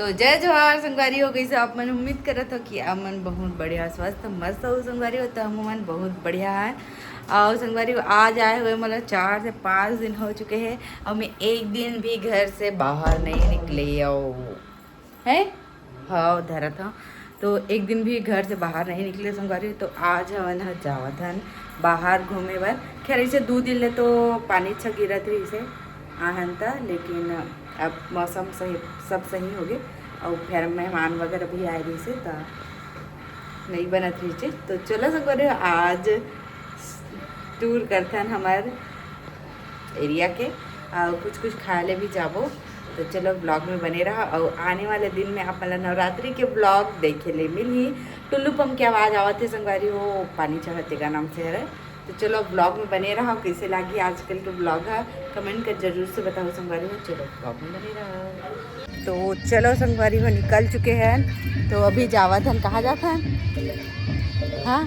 तो जय जोहार संगवारी हो गई से आप मन उम्मीद करत हो कि आप मन बहुत बढ़िया स्वस्थ मस्त हो संगवारी हो तो हम मन बहुत बढ़िया है। और संगवारी आज आए हुए मतलब 4 से 5 दिन हो चुके हैं और मैं एक दिन भी घर से बाहर नहीं निकली है। हाँ धरा था तो एक दिन भी घर से बाहर नहीं निकले संगवारी। तो आज हमन जावत हन बाहर घूमे बर। खैर इसे 2 दिन ले तो पानी अच्छा गिरत रही इसे आहन था, लेकिन अब मौसम सही सब सही हो गए और फिर मेहमान वगैरह भी आए रही से तो नहीं बनत रही थे। तो चलो संगवारी आज टूर करते हैं हमारे एरिया के और कुछ खाए ले भी जाबो। तो चलो ब्लॉग में बने रहा और आने वाले दिन में आप मतलब नवरात्रि के ब्लॉग देखे ले मिली। टुल्लू पम की आवाज़ आवत है संगवारी हो पानी चढ़ते का नाम से है। तो चलो ब्लॉग में बने रहा। कैसे लगी आजकल के ब्लॉग है कमेंट कर जरूर से बताओ संगवारी हो। चलो ब्लॉग में बने रहा। तो चलो संगवारी हो निकल चुके हैं तो अभी जावत हन कहाँ जाता है। हाँ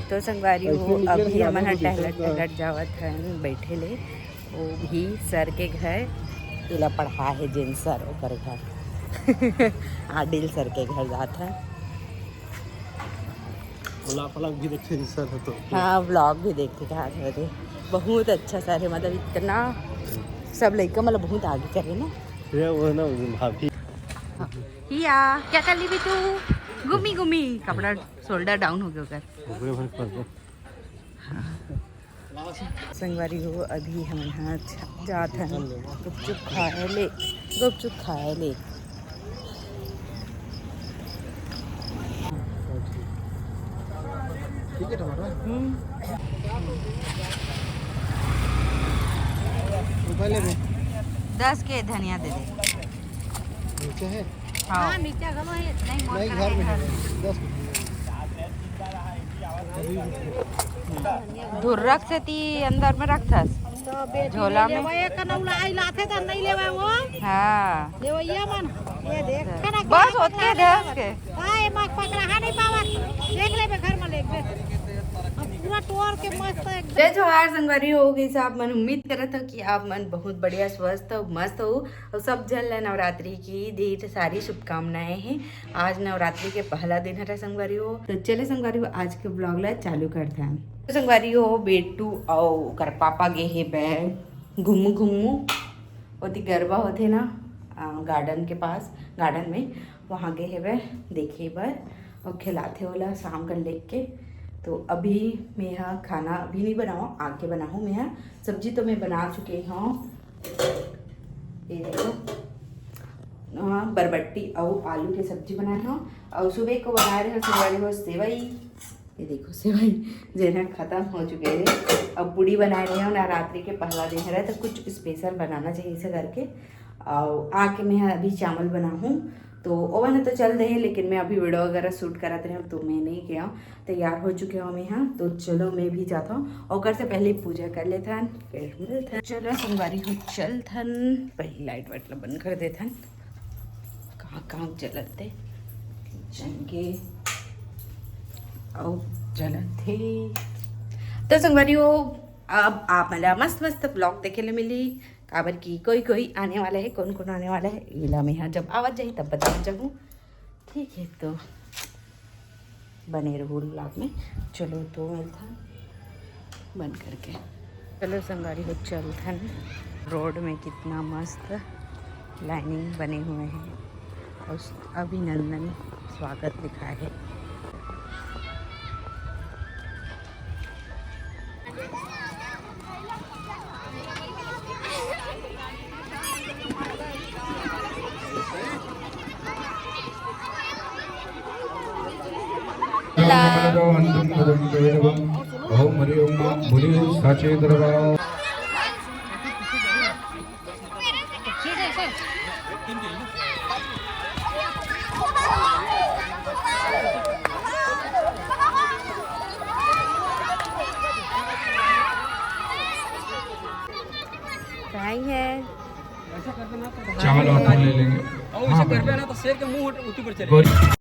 तो संगवारी हो अभी हमन टहलट जावत हन बैठे ले वो भी सर के घर इला पढ़ा है जिन सर ओकर घर आडिल सर के घर जात है। व्लॉग भी देखते सर तो हाँ व्लॉग भी देखते थे बहुत अच्छा सर है मतलब इतना सब लड़का मतलब बहुत आगे करे ना। ये वो ना भाभी हिया क्या कर ली भी तू घूमी घूमी कपड़ा शोल्डर डाउन हो गया कर। संगवारी हो अभी हम यहाँ जात हैं गुपचुप खाए ले ठीक है टमाटर 10 के धनिया दे दे। नीचे है हाँ नीचे घलो है नहीं घर में है 10 धुर्रक से ती अंदर में रखथस झोला में। हाँ ये देख बस होते धस के पूरा टोर के मस्त जय जोहार संगवारी हो गई साहब मन उम्मीद करत हो कि आप मन बहुत बढ़िया स्वस्थ हो मस्त हो और सब जन नवरात्रि की ढेर सारी शुभकामनाएं हैं। आज नवरात्रि के पहला दिन है संगवारी हो। तो चले संगवारी हो आज के ब्लॉग ला चालू करते हैं। तो संगवारी हो बेटू और कर पापा गे हे बैग घुमू ओती गरबा होते ना गार्डन के पास गार्डन में वहाँ गे हे बैग देखे बर और खिलाते होला शाम कर लेके के। तो अभी मैं यहाँ खाना अभी नहीं बनाऊँ आके बनाऊँ। मैं यहाँ सब्जी तो मैं बना चुकी हूँ। ये देखो हाँ बरबट्टी और आलू की सब्जी बनाए हूँ और सुबह को बना रहे हैं संगवारी हो सेवई। ये देखो सेवई जेना ख़त्म हो चुके हैं अब पूड़ी बना रही हूँ। नवरात्रि के पहला दिन है तो कुछ स्पेशल बनाना चाहिए इसे करके। और आके मैं अभी चावल बनाऊँ तो ओवन है तो चल रहे हैं, लेकिन मैं अभी वीडियो वगैरह शूट कराते रहे तो मैं नहीं गया तैयार हो चुके हूँ मैं यहाँ। तो चलो मैं भी जाता हूँ और घर से पहले पूजा कर लेता हन फिर मिलता है। चलो संगवारी हो चलथन पहले लाइट वाइट बंद कर देथन कहाँ जलते चंगे और जलते। तो संगवारी हो अब आप मतलब मस्त मस्त ब्लॉग देखे ले मिली काबर की कोई आने वाला है कौन आने वाला है इला में यहाँ जब आवाज़ जाए तब बता जाऊँ। ठीक है तो बने रहो ब्लॉग में। चलो तो मिलता बंद करके चलो संगवारी हो चलथन। रोड में कितना मस्त लाइनिंग बने हुए हैं और अभिनंदन स्वागत लिखा है। चावल ऑटो ले लेंगे और उसे घर पे आना तो शेर के मुंह ऊटी पर चले।